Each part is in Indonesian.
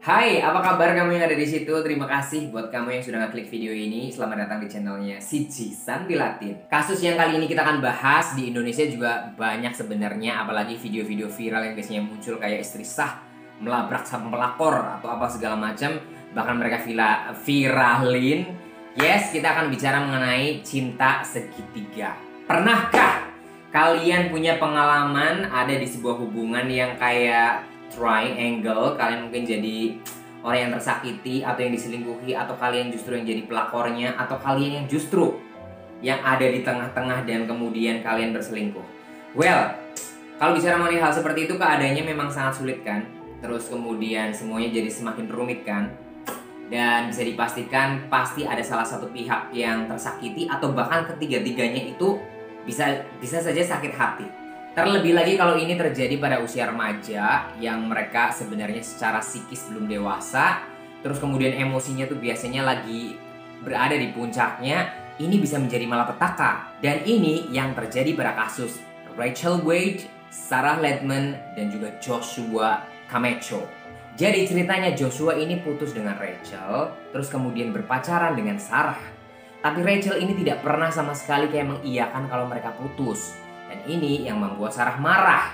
Hai, apa kabar kamu yang ada di situ? Terima kasih buat kamu yang sudah ngeklik video ini. Selamat datang di channelnya si Jisan di Latin. Kasus yang kali ini kita akan bahas di Indonesia juga banyak sebenarnya, apalagi video-video viral yang biasanya muncul kayak istri sah melabrak sang pelakor atau apa segala macam. Bahkan mereka viralin. Yes, kita akan bicara mengenai cinta segitiga. Pernahkah kalian punya pengalaman ada di sebuah hubungan yang kayak triangle, kalian mungkin jadi orang yang tersakiti atau yang diselingkuhi, atau kalian justru yang jadi pelakornya, atau kalian yang justru yang ada di tengah-tengah dan kemudian kalian berselingkuh. Well, kalau bicara mengenai hal seperti itu keadaannya memang sangat sulit kan. Terus kemudian semuanya jadi semakin rumit kan. Dan bisa dipastikan pasti ada salah satu pihak yang tersakiti atau bahkan ketiga-tiganya itu bisa saja sakit hati. Terlebih lagi kalau ini terjadi pada usia remaja yang mereka sebenarnya secara psikis belum dewasa, terus kemudian emosinya tuh biasanya lagi berada di puncaknya, ini bisa menjadi malapetaka. Dan ini yang terjadi pada kasus Rachel Wade, Sarah Ledman, dan juga Joshua Camacho. Jadi ceritanya Joshua ini putus dengan Rachel, terus kemudian berpacaran dengan Sarah. Tapi Rachel ini tidak pernah sama sekali kayak mengiyakan kalau mereka putus. Dan ini yang membuat Sarah marah.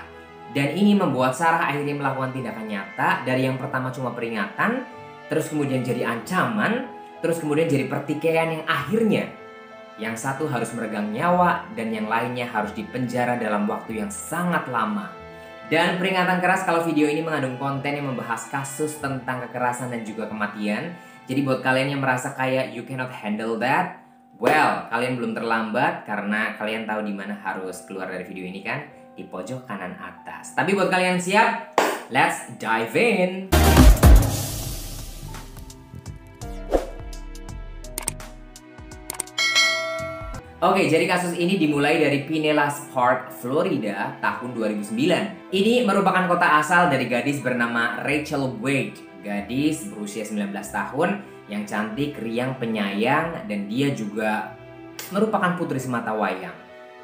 Dan ini membuat Sarah akhirnya melakukan tindakan nyata. Dari yang pertama cuma peringatan, terus kemudian jadi ancaman, terus kemudian jadi pertikaian yang akhirnya yang satu harus meregang nyawa dan yang lainnya harus dipenjara dalam waktu yang sangat lama. Dan peringatan keras kalau video ini mengandung konten yang membahas kasus tentang kekerasan dan juga kematian. Jadi buat kalian yang merasa kayak you cannot handle that, well, kalian belum terlambat karena kalian tahu di mana harus keluar dari video ini kan? Di pojok kanan atas. Tapi buat kalian yang siap, let's dive in. Oke, jadi kasus ini dimulai dari Pinellas Park, Florida, tahun 2009. Ini merupakan kota asal dari gadis bernama Rachel Wade. Gadis berusia 19 tahun yang cantik, riang, penyayang, dan dia juga merupakan putri semata wayang.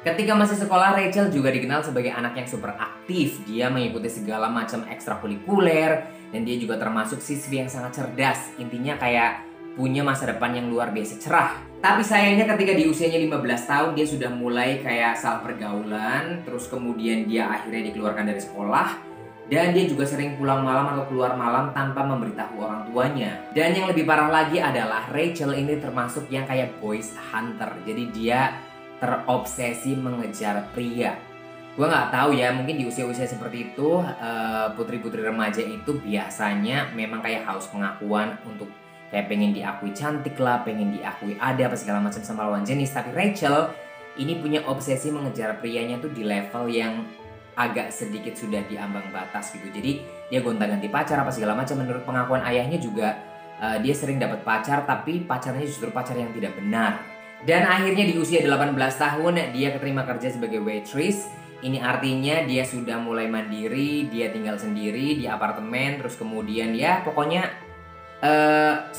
Ketika masih sekolah, Rachel juga dikenal sebagai anak yang super aktif. Dia mengikuti segala macam ekstrakurikuler, dan dia juga termasuk siswi yang sangat cerdas. Intinya kayak punya masa depan yang luar biasa cerah. Tapi sayangnya ketika di usianya 15 tahun dia sudah mulai kayak salah pergaulan, terus kemudian dia akhirnya dikeluarkan dari sekolah. Dan dia juga sering pulang malam atau keluar malam tanpa memberitahu orang tuanya. Dan yang lebih parah lagi adalah Rachel ini termasuk yang kayak boys hunter. Jadi dia terobsesi mengejar pria. Gue nggak tahu ya, mungkin di usia-usia seperti itu putri-putri remaja itu biasanya memang kayak haus pengakuan untuk kayak pengen diakui cantik lah, pengen diakui ada apa segala macam sama lawan jenis. Tapi Rachel ini punya obsesi mengejar prianya tuh di level yang agak sedikit sudah di ambang batas gitu. Jadi dia gonta-ganti pacar apa segala macam. Menurut pengakuan ayahnya juga dia sering dapat pacar, tapi pacarnya justru pacar yang tidak benar. Dan akhirnya di usia 18 tahun dia keterima kerja sebagai waitress. Ini artinya dia sudah mulai mandiri, dia tinggal sendiri di apartemen, terus kemudian ya pokoknya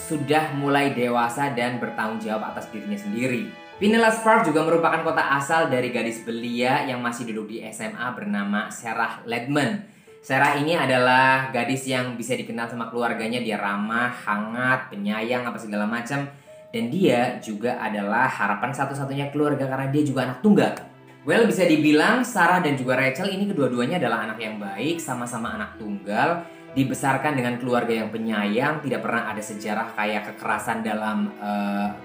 sudah mulai dewasa dan bertanggung jawab atas dirinya sendiri. Pinellas Park juga merupakan kota asal dari gadis belia yang masih duduk di SMA bernama Sarah Ledman. Sarah ini adalah gadis yang bisa dikenal sama keluarganya, dia ramah, hangat, penyayang, apa segala macam. Dan dia juga adalah harapan satu-satunya keluarga karena dia juga anak tunggal. Well, bisa dibilang Sarah dan juga Rachel ini kedua-duanya adalah anak yang baik, sama-sama anak tunggal. Dibesarkan dengan keluarga yang penyayang, tidak pernah ada sejarah kayak kekerasan dalam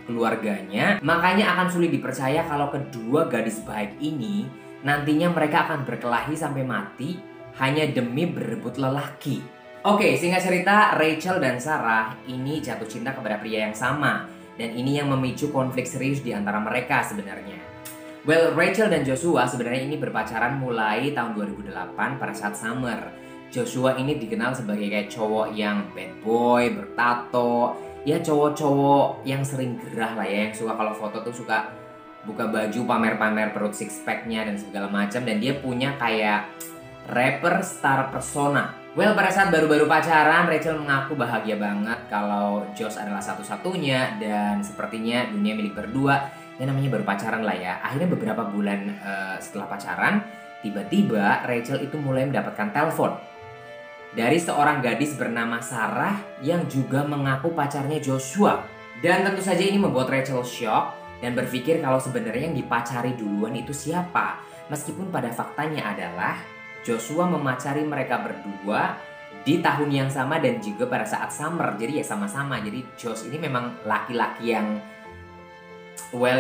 keluarganya. Makanya akan sulit dipercaya kalau kedua gadis baik ini nantinya mereka akan berkelahi sampai mati hanya demi berebut lelaki. Oke, singkat cerita, Rachel dan Sarah ini jatuh cinta kepada pria yang sama. Dan ini yang memicu konflik serius di antara mereka sebenarnya. Well, Rachel dan Joshua sebenarnya ini berpacaran mulai tahun 2008 pada saat summer. Joshua ini dikenal sebagai kayak cowok yang bad boy, bertato, ya cowok-cowok yang sering gerah lah ya, yang suka kalau foto tuh suka buka baju, pamer-pamer perut six pack-nya dan segala macam. Dan dia punya kayak rapper star persona. Well, pada saat baru-baru pacaran, Rachel mengaku bahagia banget kalau Josh adalah satu-satunya dan sepertinya dunia milik berdua. Ya namanya baru pacaran lah ya. Akhirnya beberapa bulan setelah pacaran, tiba-tiba Rachel itu mulai mendapatkan telepon dari seorang gadis bernama Sarah yang juga mengaku pacarnya Joshua. Dan tentu saja ini membuat Rachel shock dan berpikir kalau sebenarnya yang dipacari duluan itu siapa. Meskipun pada faktanya adalah Joshua memacari mereka berdua di tahun yang sama dan juga pada saat summer. Jadi ya sama-sama. Jadi Josh ini memang laki-laki yang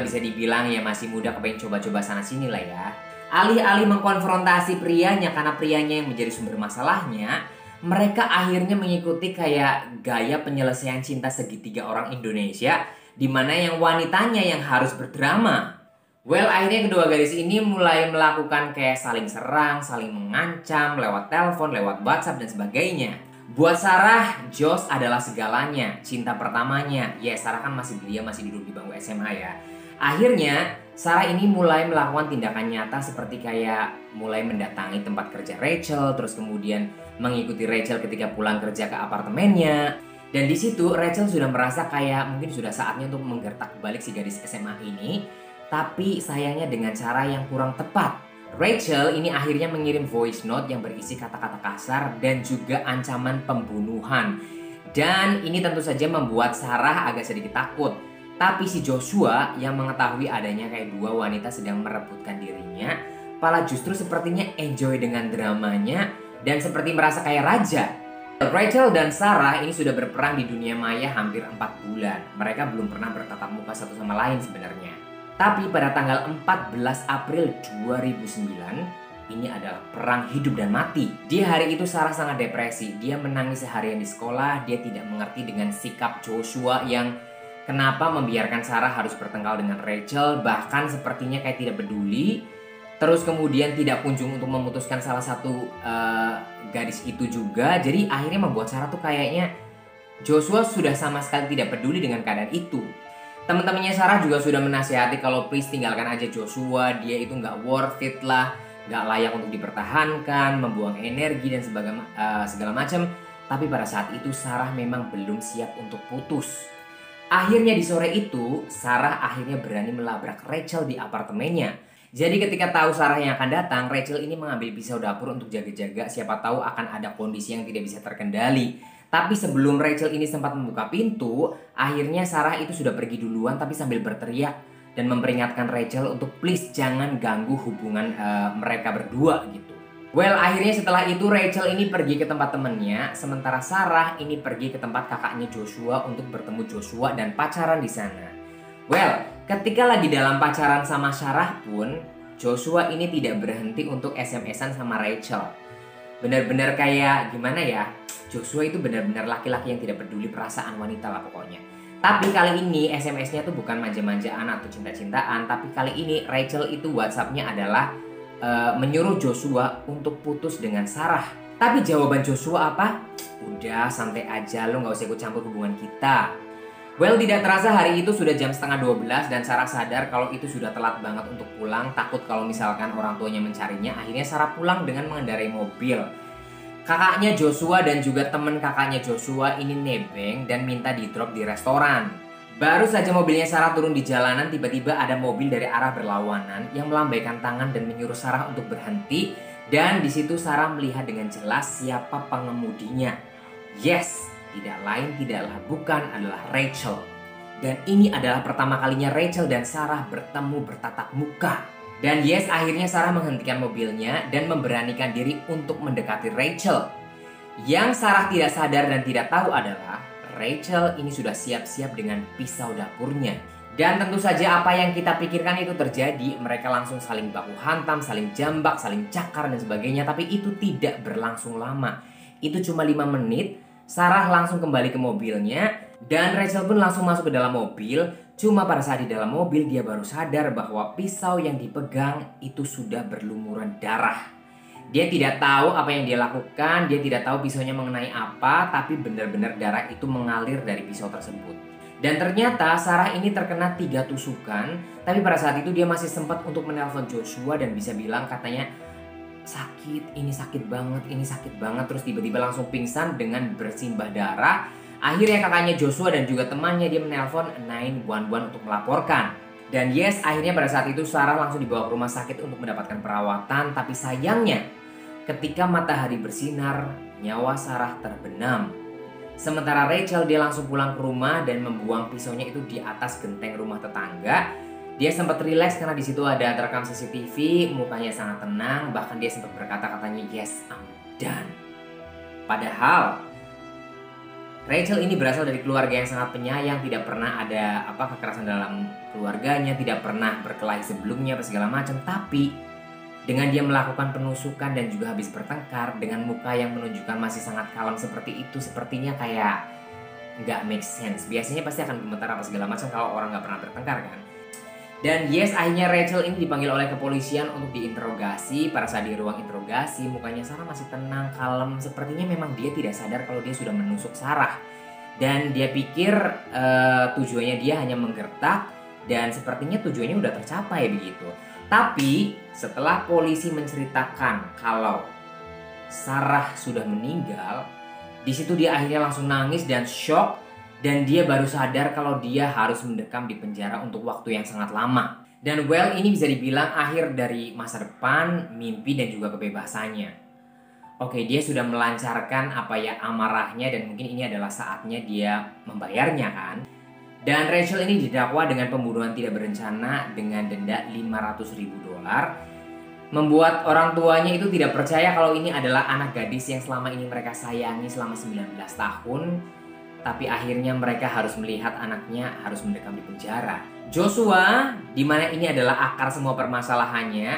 bisa dibilang ya masih muda, kepengen coba-coba sana sini lah ya. Alih-alih mengkonfrontasi prianya karena prianya yang menjadi sumber masalahnya, mereka akhirnya mengikuti kayak gaya penyelesaian cinta segitiga orang Indonesia, di mana yang wanitanya yang harus berdrama. Akhirnya kedua gadis ini mulai melakukan kayak saling serang, saling mengancam lewat telepon, lewat WhatsApp dan sebagainya. Buat Sarah, Josh adalah segalanya, cinta pertamanya. Ya, Sarah kan masih duduk di bangku SMA ya. Akhirnya, Sarah ini mulai melakukan tindakan nyata seperti kayak mulai mendatangi tempat kerja Rachel, terus kemudian mengikuti Rachel ketika pulang kerja ke apartemennya. Dan di situ Rachel sudah merasa kayak mungkin sudah saatnya untuk menggertak balik si gadis SMA ini, tapi sayangnya dengan cara yang kurang tepat. Rachel ini akhirnya mengirim voice note yang berisi kata-kata kasar dan juga ancaman pembunuhan. Dan ini tentu saja membuat Sarah agak sedikit takut. Tapi si Joshua yang mengetahui adanya kayak dua wanita sedang merebutkan dirinya, malah justru sepertinya enjoy dengan dramanya dan seperti merasa kayak raja. Rachel dan Sarah ini sudah berperang di dunia maya hampir 4 bulan. Mereka belum pernah bertatap muka satu sama lain sebenarnya. Tapi pada tanggal 14 April 2009, ini adalah perang hidup dan mati. Di hari itu Sarah sangat depresi. Dia menangis seharian di sekolah. Dia tidak mengerti dengan sikap Joshua yang kenapa membiarkan Sarah harus bertengkar dengan Rachel. Bahkan sepertinya kayak tidak peduli. Terus kemudian tidak kunjung untuk memutuskan salah satu gadis itu juga. Jadi akhirnya membuat Sarah tuh kayaknya Joshua sudah sama sekali tidak peduli dengan keadaan itu. Teman-temannya Sarah juga sudah menasihati kalau please tinggalkan aja Joshua, dia itu nggak worth it lah, nggak layak untuk dipertahankan, membuang energi dan segala macam. Tapi pada saat itu Sarah memang belum siap untuk putus. Akhirnya di sore itu Sarah akhirnya berani melabrak Rachel di apartemennya. Jadi ketika tahu Sarah yang akan datang, Rachel ini mengambil pisau dapur untuk jaga-jaga, siapa tahu akan ada kondisi yang tidak bisa terkendali. Tapi sebelum Rachel ini sempat membuka pintu, akhirnya Sarah itu sudah pergi duluan tapi sambil berteriak dan memperingatkan Rachel untuk please jangan ganggu hubungan mereka berdua gitu. Akhirnya setelah itu Rachel ini pergi ke tempat temannya, sementara Sarah ini pergi ke tempat kakaknya Joshua untuk bertemu Joshua dan pacaran di sana. Ketika lagi dalam pacaran sama Sarah pun, Joshua ini tidak berhenti untuk SMS-an sama Rachel. Benar-benar kayak gimana ya, Joshua itu benar-benar laki-laki yang tidak peduli perasaan wanita lah pokoknya. Tapi kali ini SMS-nya tuh bukan manja-manjaan atau cinta-cintaan, tapi kali ini Rachel itu WhatsApp-nya adalah menyuruh Joshua untuk putus dengan Sarah. Tapi jawaban Joshua apa? Udah santai aja, lo gak usah ikut campur hubungan kita. Tidak terasa hari itu sudah jam 11:30 dan Sarah sadar kalau itu sudah telat banget untuk pulang. Takut kalau misalkan orang tuanya mencarinya. Akhirnya Sarah pulang dengan mengendarai mobil. Kakaknya Joshua dan juga teman kakaknya Joshua ini nebeng dan minta di drop di restoran. Baru saja mobilnya Sarah turun di jalanan, tiba-tiba ada mobil dari arah berlawanan yang melambaikan tangan dan menyuruh Sarah untuk berhenti. Dan di situ Sarah melihat dengan jelas siapa pengemudinya. Yes, tidak lain tidaklah bukan adalah Rachel. Dan ini adalah pertama kalinya Rachel dan Sarah bertemu bertatap muka. Dan yes, akhirnya Sarah menghentikan mobilnya dan memberanikan diri untuk mendekati Rachel. Yang Sarah tidak sadar dan tidak tahu adalah Rachel ini sudah siap-siap dengan pisau dapurnya. Dan tentu saja apa yang kita pikirkan itu terjadi. Mereka langsung saling baku hantam, saling jambak, saling cakar dan sebagainya. Tapi itu tidak berlangsung lama. Itu cuma 5 menit. Sarah langsung kembali ke mobilnya dan Rachel pun langsung masuk ke dalam mobil. Cuma pada saat di dalam mobil dia baru sadar bahwa pisau yang dipegang itu sudah berlumuran darah. Dia tidak tahu apa yang dia lakukan, dia tidak tahu pisaunya mengenai apa, tapi benar-benar darah itu mengalir dari pisau tersebut. Dan ternyata Sarah ini terkena 3 tusukan, tapi pada saat itu dia masih sempat untuk menelpon Joshua dan bisa bilang katanya sakit, ini sakit banget, terus tiba-tiba langsung pingsan dengan bersimbah darah. Akhirnya kakaknya Joshua dan juga temannya dia menelpon 911 untuk melaporkan. Dan yes, akhirnya pada saat itu Sarah langsung dibawa ke rumah sakit untuk mendapatkan perawatan. Tapi sayangnya ketika matahari bersinar, nyawa Sarah terbenam. Sementara Rachel dia langsung pulang ke rumah dan membuang pisaunya itu di atas genteng rumah tetangga. Dia sempat rileks karena di situ ada terekam CCTV, mukanya sangat tenang, bahkan dia sempat berkata-katanya yes, I'm done. Padahal Rachel ini berasal dari keluarga yang sangat penyayang, tidak pernah ada kekerasan dalam keluarganya, tidak pernah berkelahi sebelumnya segala macam, tapi dengan dia melakukan penusukan dan juga habis bertengkar dengan muka yang menunjukkan masih sangat kalem seperti itu, sepertinya kayak nggak make sense. Biasanya pasti akan gemetar segala macam kalau orang nggak pernah bertengkar kan. Dan yes, akhirnya Rachel ini dipanggil oleh kepolisian untuk diinterogasi. Pada saat di ruang interogasi, mukanya Sarah masih tenang, kalem. Sepertinya memang dia tidak sadar kalau dia sudah menusuk Sarah. Dan dia pikir tujuannya dia hanya menggertak, dan sepertinya tujuannya udah tercapai begitu. Tapi setelah polisi menceritakan kalau Sarah sudah meninggal, di situ dia akhirnya langsung nangis dan shock. Dan dia baru sadar kalau dia harus mendekam di penjara untuk waktu yang sangat lama. Dan well, ini bisa dibilang akhir dari masa depan, mimpi dan juga kebebasannya. Oke, dia sudah melancarkan amarahnya dan mungkin ini adalah saatnya dia membayarnya kan. Dan Rachel ini didakwa dengan pembunuhan tidak berencana dengan denda $500.000. Membuat orang tuanya itu tidak percaya kalau ini adalah anak gadis yang selama ini mereka sayangi selama 19 tahun. Tapi akhirnya mereka harus melihat anaknya harus mendekam di penjara. Joshua, di mana ini adalah akar semua permasalahannya,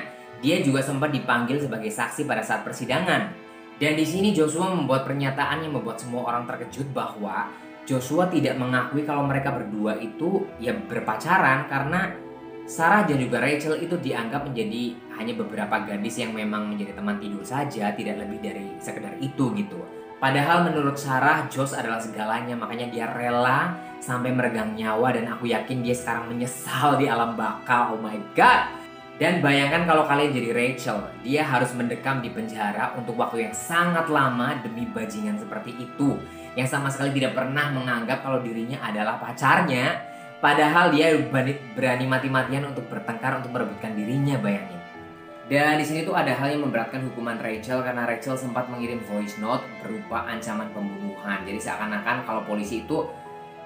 dia juga sempat dipanggil sebagai saksi pada saat persidangan. Dan di sini Joshua membuat pernyataan yang membuat semua orang terkejut bahwa Joshua tidak mengakui kalau mereka berdua itu ya berpacaran karena Sarah dan juga Rachel itu dianggap menjadi hanya beberapa gadis yang memang menjadi teman tidur saja, tidak lebih dari sekedar itu gitu. Padahal menurut Sarah, Josh adalah segalanya, makanya dia rela sampai meregang nyawa dan aku yakin dia sekarang menyesal di alam baka. Oh my god. Dan bayangkan kalau kalian jadi Rachel, dia harus mendekam di penjara untuk waktu yang sangat lama demi bajingan seperti itu, yang sama sekali tidak pernah menganggap kalau dirinya adalah pacarnya. Padahal dia berani mati-matian untuk bertengkar untuk merebutkan dirinya, bayangin. Dan di sini tuh ada hal yang memberatkan hukuman Rachel karena Rachel sempat mengirim voice note berupa ancaman pembunuhan. Jadi seakan-akan kalau polisi itu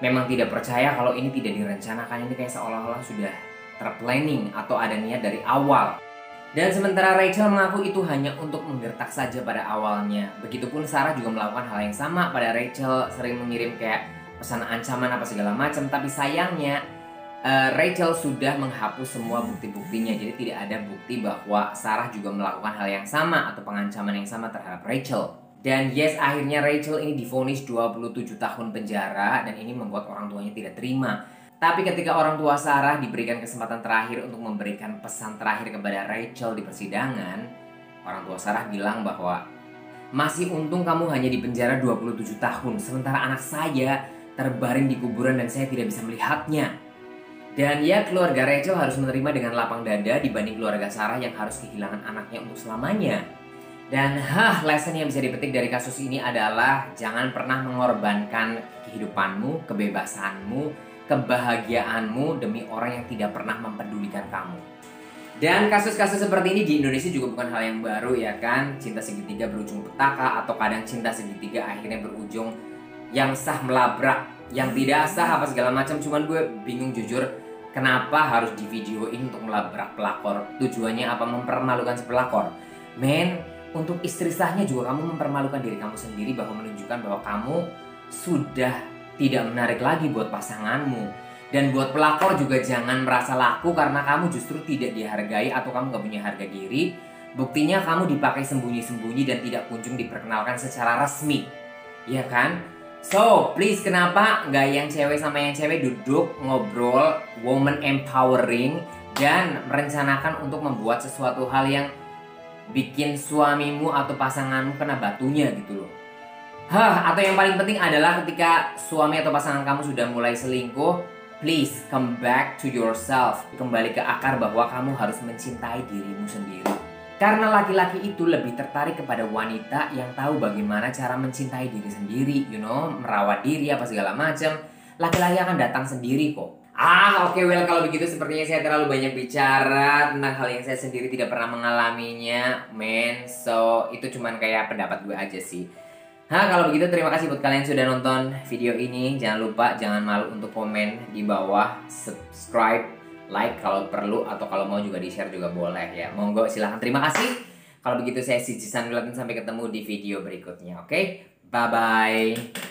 memang tidak percaya kalau ini tidak direncanakan, ini kayak seolah-olah sudah terplanning atau ada niat dari awal. Dan sementara Rachel mengaku itu hanya untuk menggertak saja pada awalnya. Begitupun Sarah juga melakukan hal yang sama pada Rachel, sering mengirim kayak pesan ancaman segala macam. Tapi sayangnya Rachel sudah menghapus semua bukti-buktinya, jadi tidak ada bukti bahwa Sarah juga melakukan hal yang sama atau pengancaman yang sama terhadap Rachel. Dan yes, akhirnya Rachel ini divonis 27 tahun penjara dan ini membuat orang tuanya tidak terima. Tapi ketika orang tua Sarah diberikan kesempatan terakhir untuk memberikan pesan terakhir kepada Rachel di persidangan, orang tua Sarah bilang bahwa masih untung kamu hanya di penjara 27 tahun, sementara anak saya terbaring di kuburan dan saya tidak bisa melihatnya. Dan ya, keluarga Rachel harus menerima dengan lapang dada dibanding keluarga Sarah yang harus kehilangan anaknya untuk selamanya. Dan lesson yang bisa dipetik dari kasus ini adalah jangan pernah mengorbankan kehidupanmu, kebebasanmu, kebahagiaanmu demi orang yang tidak pernah mempedulikan kamu. Dan kasus-kasus seperti ini di Indonesia juga bukan hal yang baru ya kan. Cinta segitiga berujung petaka atau kadang cinta segitiga akhirnya berujung yang sah melabrak, yang tidak sah segala macam. Cuman gue bingung jujur, kenapa harus di videoin untuk melabrak pelakor? Tujuannya apa? Mempermalukan si pelakor? Men, untuk istri sahnya juga kamu mempermalukan diri kamu sendiri bahwa menunjukkan bahwa kamu sudah tidak menarik lagi buat pasanganmu. Dan buat pelakor juga jangan merasa laku karena kamu justru tidak dihargai atau kamu gak punya harga diri. Buktinya kamu dipakai sembunyi-sembunyi dan tidak kunjung diperkenalkan secara resmi. Ya kan? So, please kenapa nggak yang cewek sama yang cewek duduk, ngobrol, woman empowering, dan merencanakan untuk membuat sesuatu hal yang bikin suamimu atau pasanganmu kena batunya gitu loh. Atau yang paling penting adalah ketika suami atau pasangan kamu sudah mulai selingkuh, please come back to yourself. Kembali ke akar bahwa kamu harus mencintai dirimu sendiri. Karena laki-laki itu lebih tertarik kepada wanita yang tahu bagaimana cara mencintai diri sendiri, merawat diri segala macam. Laki-laki akan datang sendiri kok. Oke, well kalau begitu sepertinya saya terlalu banyak bicara tentang hal yang saya sendiri tidak pernah mengalaminya, men. So, itu cuman kayak pendapat gue aja sih. Kalau begitu terima kasih buat kalian yang sudah nonton video ini. Jangan lupa, jangan malu untuk komen di bawah, subscribe, like kalau perlu, atau kalau mau juga di-share juga boleh ya. Monggo silahkan. Terima kasih. Kalau begitu saya Sijisan, sampai ketemu di video berikutnya. Oke? Bye-bye.